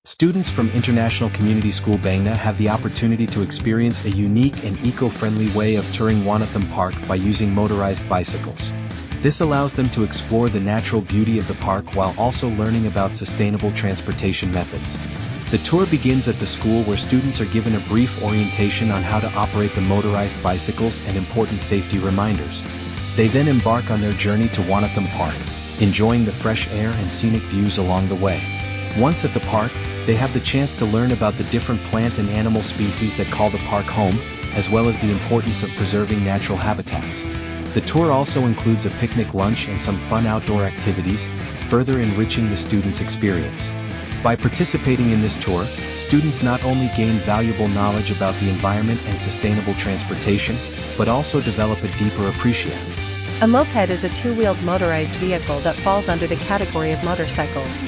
Students from International Community School Bangna have the opportunity to experience a unique and eco-friendly way of touring WANATHAM Park by using motorized bicycles. This allows them to explore the natural beauty of the park while also learning about sustainable transportation methods. The tour begins at the school where students are given a brief orientation on how to operate the motorized bicycles and important safety reminders. They then embark on their journey to WANATHAM Park, enjoying the fresh air and scenic views along the way. Once at the park, they have the chance to learn about the different plant and animal species that call the park home, as well as the importance of preserving natural habitats. The tour also includes a picnic lunch and some fun outdoor activities, further enriching the students' experience. By participating in this tour, students not only gain valuable knowledge about the environment and sustainable transportation, but also develop a deeper appreciation. A moped is a two-wheeled motorized vehicle that falls under the category of motorcycles.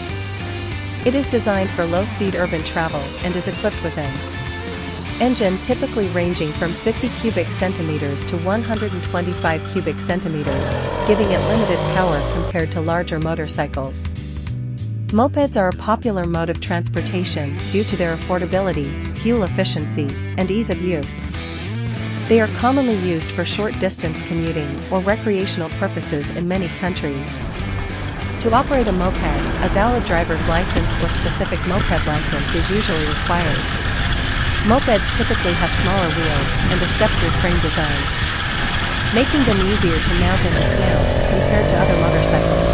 It is designed for low-speed urban travel and is equipped with an engine typically ranging from 50 cubic centimeters to 125 cubic centimeters, giving it limited power compared to larger motorcycles. Mopeds are a popular mode of transportation due to their affordability, fuel efficiency, and ease of use. They are commonly used for short-distance commuting or recreational purposes in many countries. To operate a moped, a valid driver's license or specific moped license is usually required. Mopeds typically have smaller wheels and a step-through frame design, making them easier to mount and dismount compared to other motorcycles.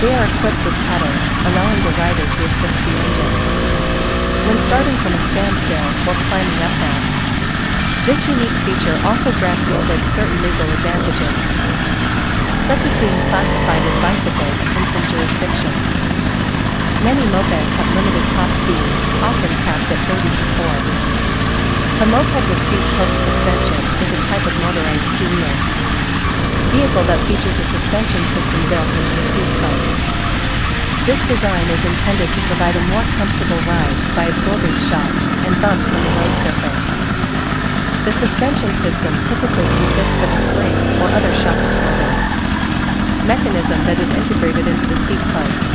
They are equipped with pedals, allowing the rider to assist the engine when starting from a standstill or climbing uphill. This unique feature also grants mopeds certain legal advantages, such as being classified as bicycles in some jurisdictions. Many mopeds have limited top speeds, often capped at 30 to 40. A moped with seat post suspension is a type of motorized two-wheel vehicle that features a suspension system built into the seat post. This design is intended to provide a more comfortable ride by absorbing shocks and bumps from the road surface. The suspension system typically consists of a spring or other shock absorber mechanism that is integrated into the seat post,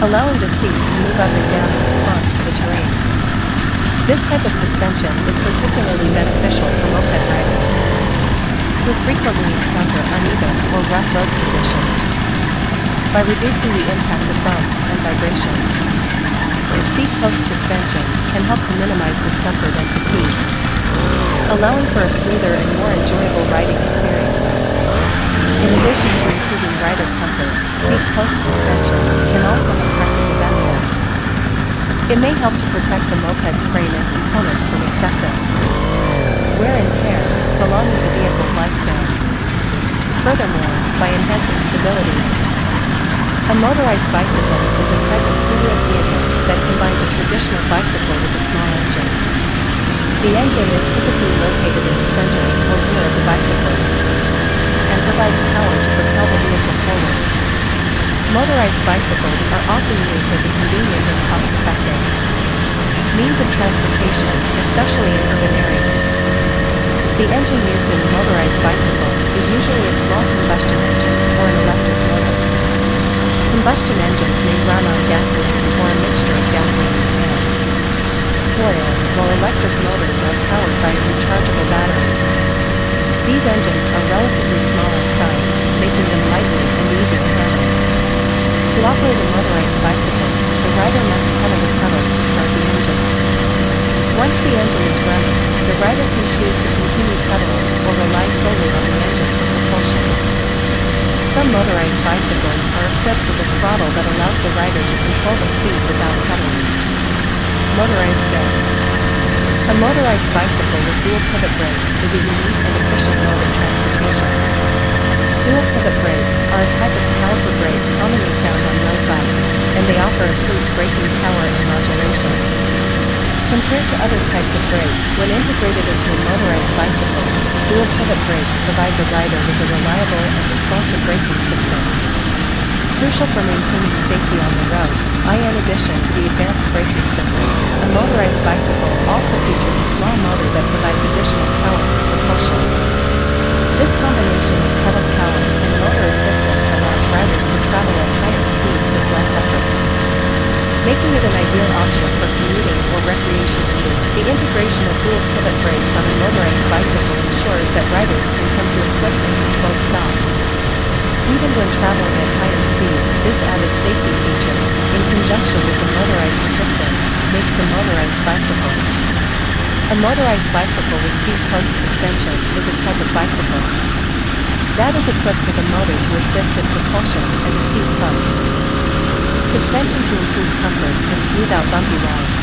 allowing the seat to move up and down in response to the terrain. This type of suspension is particularly beneficial for moped riders who frequently encounter uneven or rough road conditions by reducing the impact of bumps and vibrations. Seat post suspension can help to minimize discomfort and fatigue, allowing for a smoother and more enjoyable riding experience. In addition to improving rider comfort, seat post suspension can also have practical benefits. It may help to protect the moped's frame and components from excessive wear and tear, prolonging the vehicle's lifespan. Furthermore, by enhancing stability, a motorized bicycle is a type of two-wheeled vehicle that combines a traditional bicycle with a small engine. The engine is typically located in the center or rear of the bicycle and provides power to propel the vehicle forward. Motorized bicycles are often used as a convenient and cost-effective means of transportation, especially in urban areas. The engine used in a motorized bicycle is usually a small combustion engine or an electric motor. Combustion engines may run on gasoline or a mixture of gasoline and oil, while electric motors are powered by a rechargeable battery. These engines are relatively small in size, making them lightweight and easy to handle. To operate a motorized bicycle, the rider must pedal the pedals to start the engine. Once the engine is running, the rider can choose to continue pedaling or rely solely on the engine for propulsion. Some motorized bicycles are equipped with a throttle that allows the rider to control the speed without pedaling. Motorized brake. A motorized bicycle with dual pivot brakes is a unique and efficient mode of transportation. Dual pivot brakes are a type of caliper brake commonly found on road bikes, and they offer improved braking power and modulation. Compared to other types of brakes, when integrated into a motorized bicycle, dual pivot brakes provide the rider with a reliable and responsive braking system, crucial for maintaining safety on the road. In addition to the advanced braking system, a motorized bicycle also features a small motor that provides additional power for propulsion. This combination of pedal power and motor assistance allows riders to travel at higher speeds with less effort. making it an ideal option for commuting or recreational use. The integration of dual pivot brakes on a motorized bicycle ensures that riders can come to a quick and controlled stop. Even when traveling at higher speeds, this added safety feature, in conjunction with the motorized assistance, makes the motorized bicycle. A motorized bicycle with seat-post suspension is a type of bicycle that is equipped with a motor to assist in propulsion and a seat post. Suspension to improve comfort and smooth out bumpy rides.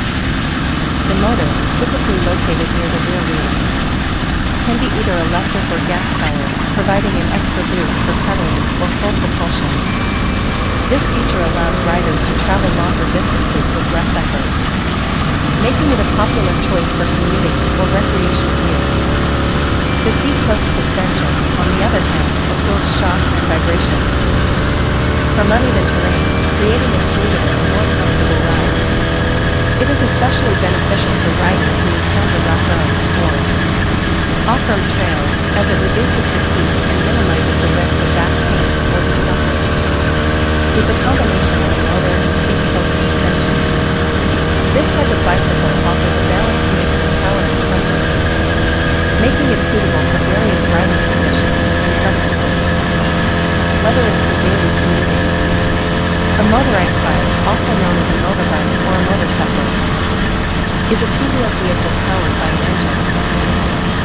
The motor, typically located near the rear wheel, can be either electric or gas-powered, providing an extra boost for pedaling or full propulsion. This feature allows riders to travel longer distances with less effort, making it a popular choice for commuting or recreational use. The seat post suspension, on the other hand, absorbs shock and vibrations from uneven terrain, creating a smoother and more comfortable ride. It is especially beneficial for riders who encounter rough roads or off-road trails, as it reduces fatigue and minimizes the risk of back pain or discomfort. With the combination of a motor and seat post suspension, this type of bicycle offers a balanced mix of power and comfort, making it suitable for various riding conditions and preferences. Whether it's for daily commuting, a motorized bike, also known as a motorbike or a motorcyclist, is a two-wheeled vehicle powered by an engine.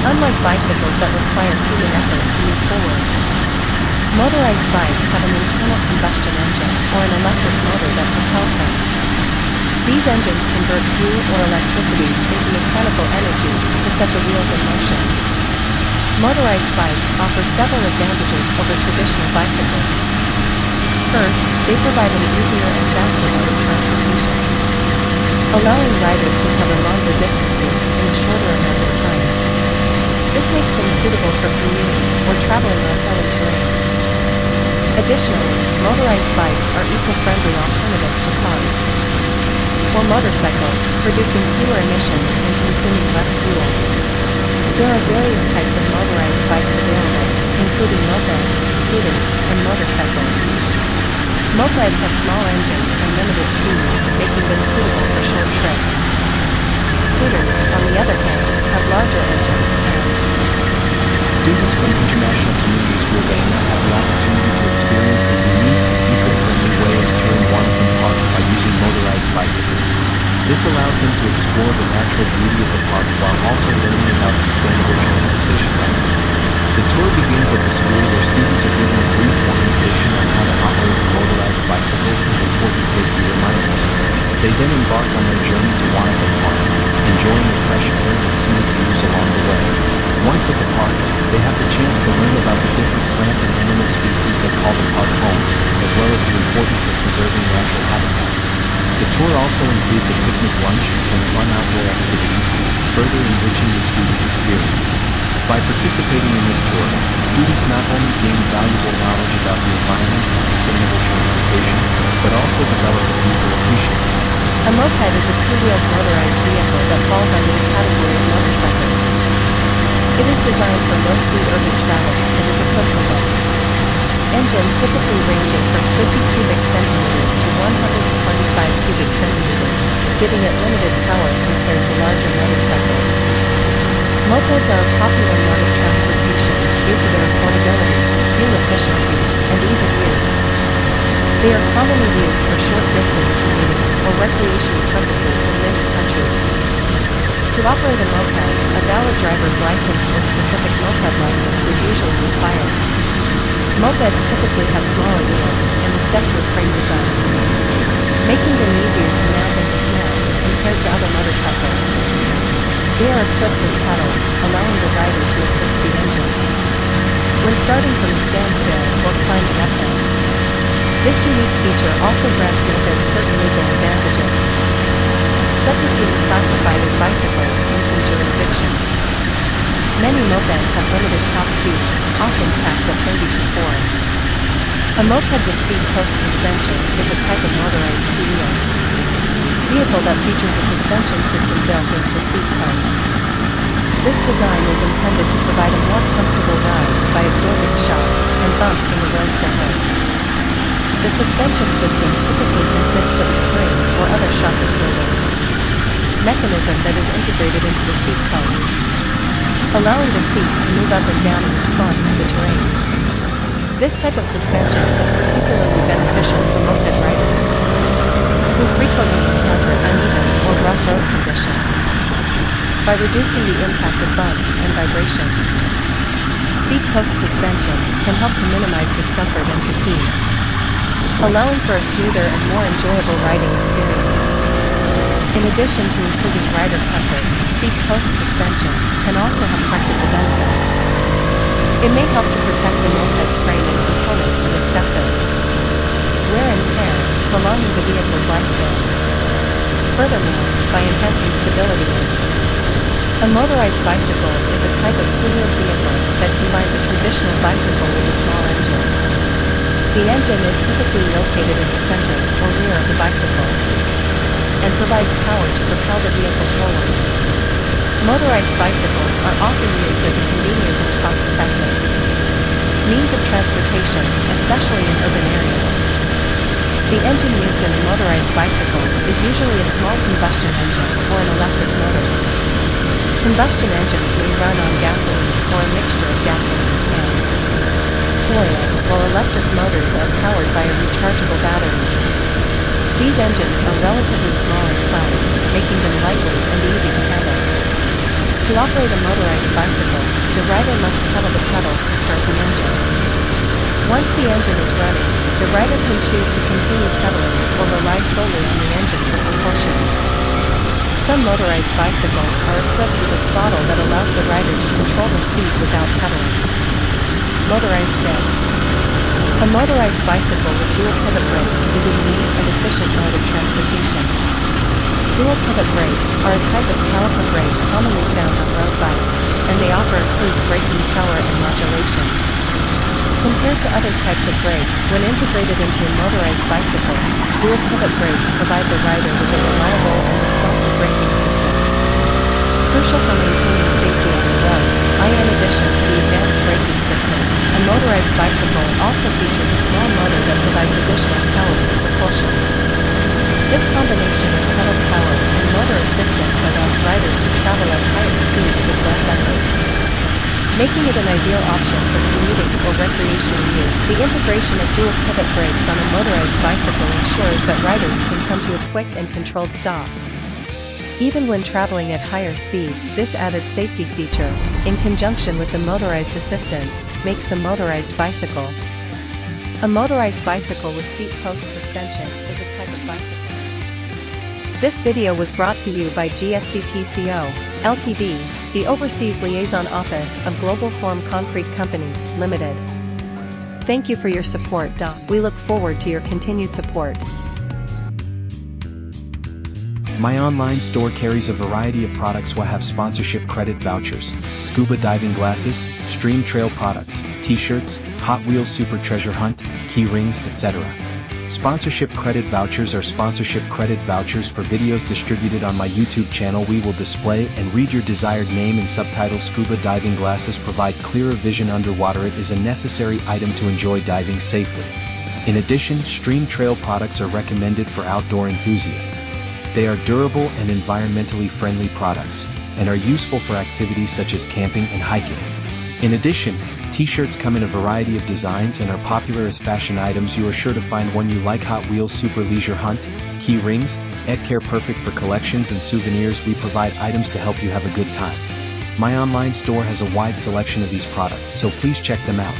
Unlike bicycles that require human effort to move forward, motorized bikes have an internal combustion engine or an electric motor that propels them. These engines convert fuel or electricity into mechanical energy to set the wheels in motion. Motorized bikes offer several advantages over traditional bicycles. First, they provide an easier and faster mode of transportation, allowing riders to cover longer distances in a shorter amount of time. This makes them suitable for commuting or traveling on hilly terrains. Additionally, motorized bikes are eco-friendly alternatives to cars or motorcycles, producing fewer emissions and consuming less fuel. There are various types of motorized bikes available, including mopeds, scooters, and motorcycles. Mopeds have small engines and limited speed, making them suitable for short trips. Scooters, on the other hand, have larger engines and Students from International Community School Bangna have the opportunity to experience a unique and eco-friendly way of touring WANATHAM Park by using motorized bicycles. This allows them to explore the natural beauty of the park while also learning about sustainable transportation methods. The tour begins at the school where students are given a brief orientation on how to operate motorized bicycles and important safety reminders. They then embark on their journey to WANATHAM Park, enjoying the fresh air and scenic views along the way. Once at the park, they have the chance to learn about the different plant and animal species that call the park home, as well as the importance of preserving natural habitats. The tour also includes a picnic lunch and some fun outdoor activities, further enriching the students' experience. By participating in this tour, students not only gain valuable knowledge about the environment and sustainable transportation, but also develop a deeper appreciation. a moped is a two-wheeled motorized vehicle that falls under the category of motorcycles. It is designed for low-speed urban travel and is equipped with a engine typically ranging from 50 cubic centimeters to 125 cubic centimeters, giving it limited power compared to larger motorcycles. Mopeds are a popular mode of transportation due to their affordability, fuel efficiency, and ease of use. They are commonly used for short-distance commuting or recreational purposes in many countries. To operate a moped, a valid driver's license or specific moped license is usually required. Mopeds typically have smaller wheels and a step-through frame design, making them easier to mount and dismount compared to other motorcycles. They are equipped with pedals, allowing the rider to assist the engine when starting from a standstill or climbing uphill. This unique feature also grants mopeds certain legal advantages, such as being classified as bicycles in some jurisdictions. Many mopeds have limited top speeds, often capped at 30 to 40. A moped with seat-post suspension is a type of motorized two-wheel vehicle that features a suspension system built into the seat post. This design is intended to provide a more comfortable ride by absorbing shocks and bumps from the road surface. The suspension system typically consists of a spring or other shock absorbing mechanism that is integrated into the seat post, allowing the seat to move up and down in response to the terrain. This type of suspension is particularly beneficial for moped riders who frequently encounter uneven or rough road conditions. By reducing the impact of bumps and vibrations, seat post suspension can help to minimize discomfort and fatigue, allowing for a smoother and more enjoyable riding experience. In addition to improving rider comfort, seat post suspension can also have practical benefits. It may help to protect the moped's frame and components from excessive wear and tear, prolonging the vehicle's lifespan. Furthermore, by enhancing stability, a motorized bicycle is a type of two-wheeled vehicle that combines a traditional bicycle with a small engine. The engine is typically located in the center or rear of the bicycle and provides power to propel the vehicle forward. Motorized bicycles are often used as a convenient and cost-effective means of transportation, especially in urban areas. The engine used in a motorized bicycle is usually a small combustion engine or an electric motor. Combustion engines may run on gasoline or a mixture of gasoline and oil, while electric motors are powered by a rechargeable battery. These engines are relatively small in size, making them lightweight and easy to handle. To operate a motorized bicycle, the rider must pedal the pedals to start the engine. Once the engine is running, the rider can choose to continue pedaling or rely solely on the engine for propulsion. Some motorized bicycles are equipped with a throttle that allows the rider to control the speed without pedaling. Motorized brake. A motorized bicycle with dual pivot brakes is a unique and efficient mode of transportation. Dual pivot brakes are a type of caliper brake commonly found on road bikes, and they offer improved braking power and modulation. Compared to other types of brakes, when integrated into a motorized bicycle, dual pivot brakes provide the rider with a reliable and responsive braking system. Crucial for maintaining safety on the road, in addition to the advanced braking system, a motorized bicycle also features a small motor that provides additional power for propulsion. This combination of pedal power and motor assistance allows riders to travel at higher speeds with less effort, making it an ideal option for commuting or recreational use. The integration of dual pivot brakes on a motorized bicycle ensures that riders can come to a quick and controlled stop. Even when traveling at higher speeds, this added safety feature, in conjunction with the motorized assistance, makes the motorized bicycle. A motorized bicycle with seat post suspension is a type of bicycle. This video was brought to you by GFCTCO, Ltd., the Overseas Liaison Office of Global Form Concrete Company, Limited. Thank you for your support. We look forward to your continued support. My online store carries a variety of products. We have sponsorship credit vouchers, scuba diving glasses, stream trail products, t-shirts, Hot Wheels Super Treasure Hunt, key rings, etc. Sponsorship credit vouchers are sponsorship credit vouchers for videos distributed on my YouTube channel. We will display and read your desired name and subtitle. Scuba diving glasses provide clearer vision underwater. It is a necessary item to enjoy diving safely. In addition, stream trail products are recommended for outdoor enthusiasts. They are durable and environmentally friendly products, and are useful for activities such as camping and hiking. In addition, t-shirts come in a variety of designs and are popular as fashion items. You are sure to find one you like. Hot Wheels Super Leisure Hunt, key rings, Care perfect for collections and souvenirs. We provide items to help you have a good time. My online store has a wide selection of these products, so please check them out.